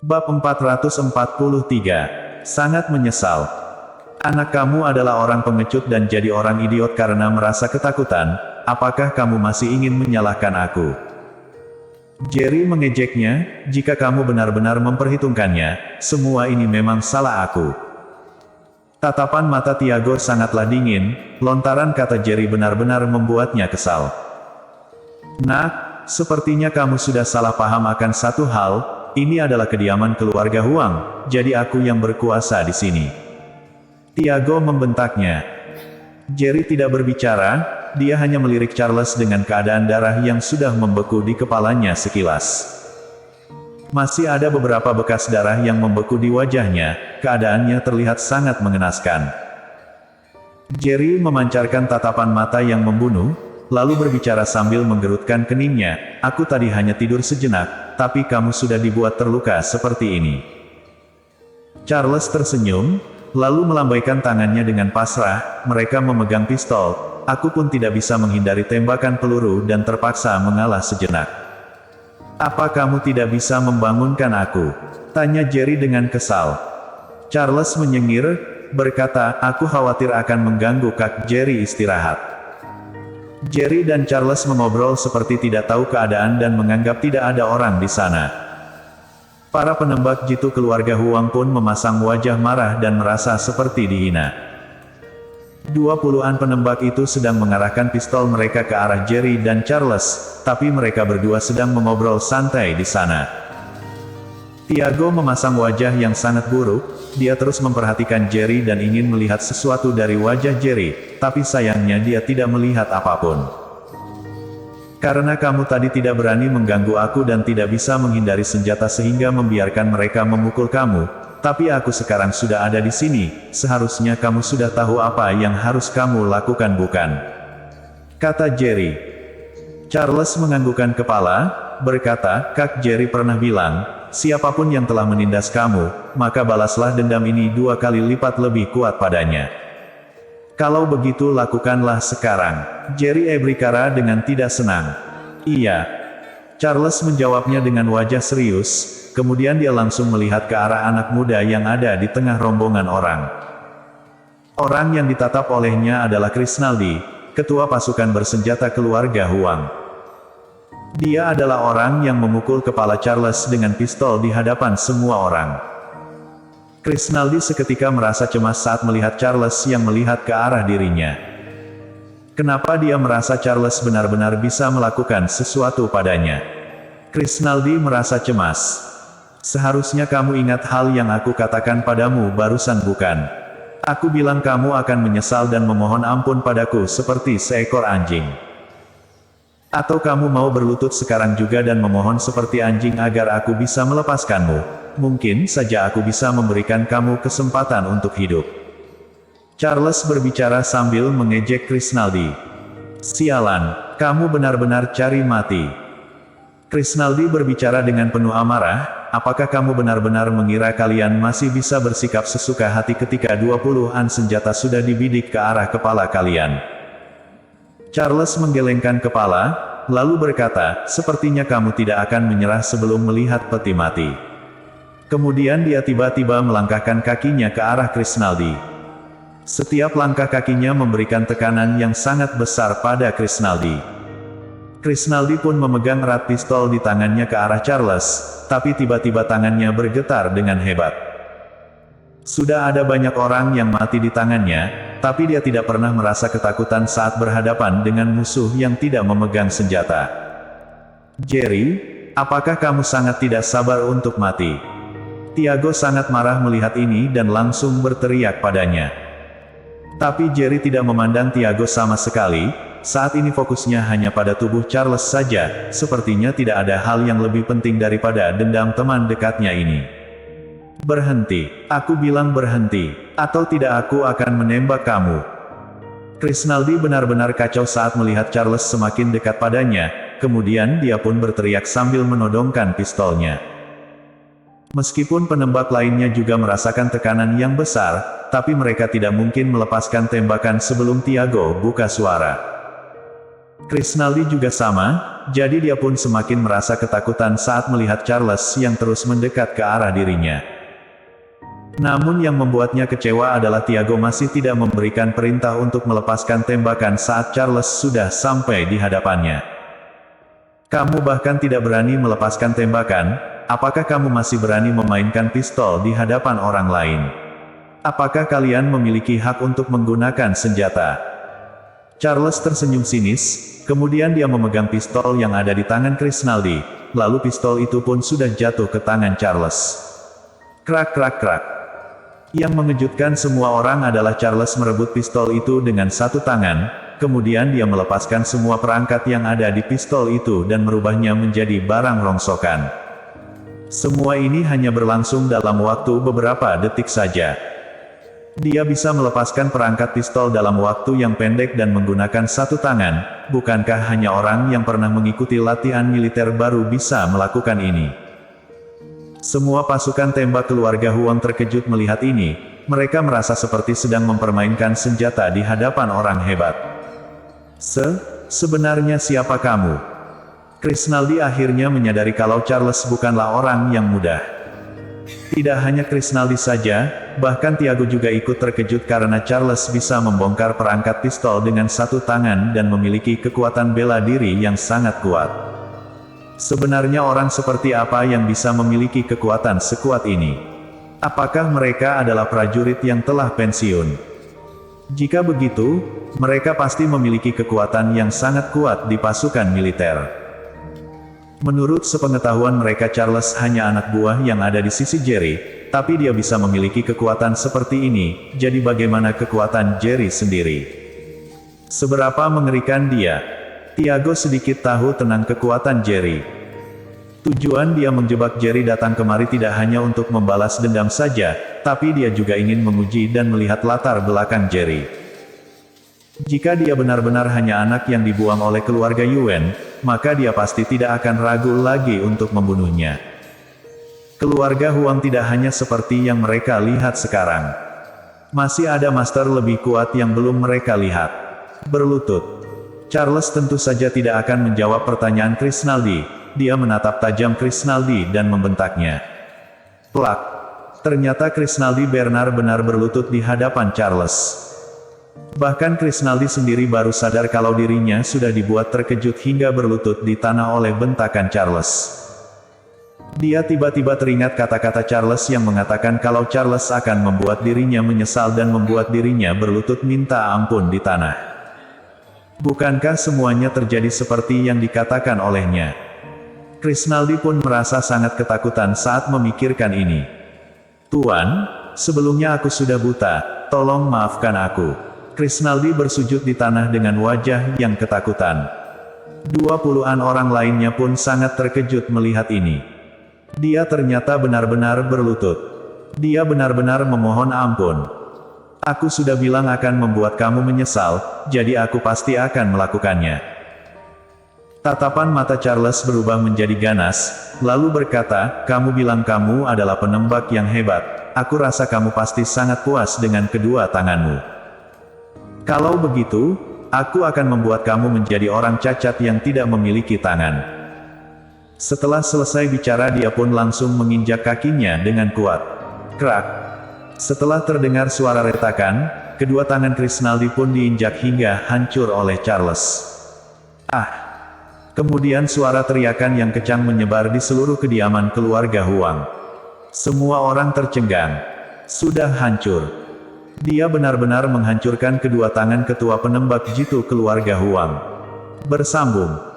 Bab 443. Sangat menyesal. Anak kamu adalah orang pengecut dan jadi orang idiot karena merasa ketakutan. Apakah kamu masih ingin menyalahkan aku? Jerry mengejeknya, jika kamu benar-benar memperhitungkannya, semua ini memang salah aku. Tatapan mata Tiago sangatlah dingin, lontaran kata Jerry benar-benar membuatnya kesal. Nak, sepertinya kamu sudah salah paham akan satu hal, ini adalah kediaman keluarga Huang, jadi aku yang berkuasa di sini. Tiago membentaknya. Jerry tidak berbicara, dia hanya melirik Charles dengan keadaan darah yang sudah membeku di kepalanya sekilas. Masih ada beberapa bekas darah yang membeku di wajahnya, keadaannya terlihat sangat mengenaskan. Jerry memancarkan tatapan mata yang membunuh, lalu berbicara sambil menggerutkan keningnya, aku tadi hanya tidur sejenak, tapi kamu sudah dibuat terluka seperti ini. Charles tersenyum, lalu melambaikan tangannya dengan pasrah, mereka memegang pistol, aku pun tidak bisa menghindari tembakan peluru dan terpaksa mengalah sejenak. Apa kamu tidak bisa membangunkan aku? Tanya Jerry dengan kesal. Charles menyengir, berkata, aku khawatir akan mengganggu Kak Jerry istirahat. Jerry dan Charles mengobrol seperti tidak tahu keadaan dan menganggap tidak ada orang di sana. Para penembak jitu keluarga Huang pun memasang wajah marah dan merasa seperti dihina. 20-an penembak itu sedang mengarahkan pistol mereka ke arah Jerry dan Charles, tapi mereka berdua sedang mengobrol santai di sana. Tiago memasang wajah yang sangat buruk, dia terus memperhatikan Jerry dan ingin melihat sesuatu dari wajah Jerry, tapi sayangnya dia tidak melihat apapun. Karena kamu tadi tidak berani mengganggu aku dan tidak bisa menghindari senjata sehingga membiarkan mereka memukul kamu, tapi aku sekarang sudah ada di sini, seharusnya kamu sudah tahu apa yang harus kamu lakukan bukan? Kata Jerry. Charles menganggukkan kepala, berkata, Kak Jerry pernah bilang, siapapun yang telah menindas kamu, maka balaslah dendam ini 2 kali lipat lebih kuat padanya. Kalau begitu lakukanlah sekarang. Jerry berkata dengan tidak senang. Iya. Charles menjawabnya dengan wajah serius, kemudian dia langsung melihat ke arah anak muda yang ada di tengah rombongan orang. Orang yang ditatap olehnya adalah Krisnaldi, ketua pasukan bersenjata keluarga Huang. Dia adalah orang yang memukul kepala Charles dengan pistol di hadapan semua orang. Krisnaldi seketika merasa cemas saat melihat Charles yang melihat ke arah dirinya. Kenapa dia merasa Charles benar-benar bisa melakukan sesuatu padanya? Krisnaldi merasa cemas. Seharusnya kamu ingat hal yang aku katakan padamu barusan bukan? Aku bilang kamu akan menyesal dan memohon ampun padaku seperti seekor anjing. Atau kamu mau berlutut sekarang juga dan memohon seperti anjing agar aku bisa melepaskanmu? Mungkin saja aku bisa memberikan kamu kesempatan untuk hidup. Charles berbicara sambil mengejek Krisnaldi. Sialan, kamu benar-benar cari mati. Krisnaldi berbicara dengan penuh amarah, apakah kamu benar-benar mengira kalian masih bisa bersikap sesuka hati ketika 20-an senjata sudah dibidik ke arah kepala kalian? Charles menggelengkan kepala, lalu berkata, sepertinya kamu tidak akan menyerah sebelum melihat peti mati. Kemudian dia tiba-tiba melangkahkan kakinya ke arah Krisnaldi. Setiap langkah kakinya memberikan tekanan yang sangat besar pada Krisnaldi. Krisnaldi pun memegang erat pistol di tangannya ke arah Charles, tapi tiba-tiba tangannya bergetar dengan hebat. Sudah ada banyak orang yang mati di tangannya, tapi dia tidak pernah merasa ketakutan saat berhadapan dengan musuh yang tidak memegang senjata. Jerry, apakah kamu sangat tidak sabar untuk mati? Tiago sangat marah melihat ini dan langsung berteriak padanya. Tapi Jerry tidak memandang Tiago sama sekali, saat ini fokusnya hanya pada tubuh Charles saja, sepertinya tidak ada hal yang lebih penting daripada dendam teman dekatnya ini. Berhenti, aku bilang berhenti, atau tidak aku akan menembak kamu. Krisnaldi benar-benar kacau saat melihat Charles semakin dekat padanya, kemudian dia pun berteriak sambil menodongkan pistolnya. Meskipun penembak lainnya juga merasakan tekanan yang besar, tapi mereka tidak mungkin melepaskan tembakan sebelum Tiago buka suara. Krisnaldi juga sama, jadi dia pun semakin merasa ketakutan saat melihat Charles yang terus mendekat ke arah dirinya. Namun yang membuatnya kecewa adalah Tiago masih tidak memberikan perintah untuk melepaskan tembakan saat Charles sudah sampai di hadapannya. Kamu bahkan tidak berani melepaskan tembakan, apakah kamu masih berani memainkan pistol di hadapan orang lain? Apakah kalian memiliki hak untuk menggunakan senjata? Charles tersenyum sinis, kemudian dia memegang pistol yang ada di tangan Krisnaldi, lalu pistol itu pun sudah jatuh ke tangan Charles. Krak krak krak. Yang mengejutkan semua orang adalah Charles merebut pistol itu dengan satu tangan, kemudian dia melepaskan semua perangkat yang ada di pistol itu dan merubahnya menjadi barang rongsokan. Semua ini hanya berlangsung dalam waktu beberapa detik saja. Dia bisa melepaskan perangkat pistol dalam waktu yang pendek dan menggunakan satu tangan, bukankah hanya orang yang pernah mengikuti latihan militer baru bisa melakukan ini? Semua pasukan tembak keluarga Huang terkejut melihat ini, mereka merasa seperti sedang mempermainkan senjata di hadapan orang hebat. Sebenarnya siapa kamu? Krisnaldi akhirnya menyadari kalau Charles bukanlah orang yang mudah. Tidak hanya Krisnaldi saja, bahkan Tiago juga ikut terkejut karena Charles bisa membongkar perangkat pistol dengan satu tangan dan memiliki kekuatan bela diri yang sangat kuat. Sebenarnya orang seperti apa yang bisa memiliki kekuatan sekuat ini? Apakah mereka adalah prajurit yang telah pensiun? Jika begitu, mereka pasti memiliki kekuatan yang sangat kuat di pasukan militer. Menurut sepengetahuan mereka Charles hanya anak buah yang ada di sisi Jerry, tapi dia bisa memiliki kekuatan seperti ini, jadi bagaimana kekuatan Jerry sendiri? Seberapa mengerikan dia? Tiago sedikit tahu tentang kekuatan Jerry. Tujuan dia menjebak Jerry datang kemari tidak hanya untuk membalas dendam saja, tapi dia juga ingin menguji dan melihat latar belakang Jerry. Jika dia benar-benar hanya anak yang dibuang oleh keluarga Yuen, maka dia pasti tidak akan ragu lagi untuk membunuhnya. Keluarga Huang tidak hanya seperti yang mereka lihat sekarang. Masih ada master lebih kuat yang belum mereka lihat. Berlutut. Charles tentu saja tidak akan menjawab pertanyaan Krisnaldi, dia menatap tajam Krisnaldi dan membentaknya. Plak. Ternyata Krisnaldi benar-benar berlutut di hadapan Charles. Bahkan Krisnaldi sendiri baru sadar kalau dirinya sudah dibuat terkejut hingga berlutut di tanah oleh bentakan Charles. Dia tiba-tiba teringat kata-kata Charles yang mengatakan kalau Charles akan membuat dirinya menyesal dan membuat dirinya berlutut minta ampun di tanah. Bukankah semuanya terjadi seperti yang dikatakan olehnya? Krisnaldi pun merasa sangat ketakutan saat memikirkan ini. Tuan, sebelumnya aku sudah buta, tolong maafkan aku. Krisnaldi bersujud di tanah dengan wajah yang ketakutan. 20-an orang lainnya pun sangat terkejut melihat ini. Dia ternyata benar-benar berlutut. Dia benar-benar memohon ampun. Aku sudah bilang akan membuat kamu menyesal, jadi aku pasti akan melakukannya. Tatapan mata Charles berubah menjadi ganas, lalu berkata, kamu bilang kamu adalah penembak yang hebat, aku rasa kamu pasti sangat puas dengan kedua tanganmu. Kalau begitu, aku akan membuat kamu menjadi orang cacat yang tidak memiliki tangan. Setelah selesai bicara dia pun langsung menginjak kakinya dengan kuat. Krak. Setelah terdengar suara retakan, kedua tangan Krisnaldi pun diinjak hingga hancur oleh Charles. Ah! Kemudian suara teriakan yang kencang menyebar di seluruh kediaman keluarga Huang. Semua orang tercengang. Sudah hancur. Dia benar-benar menghancurkan kedua tangan ketua penembak jitu keluarga Huang. Bersambung.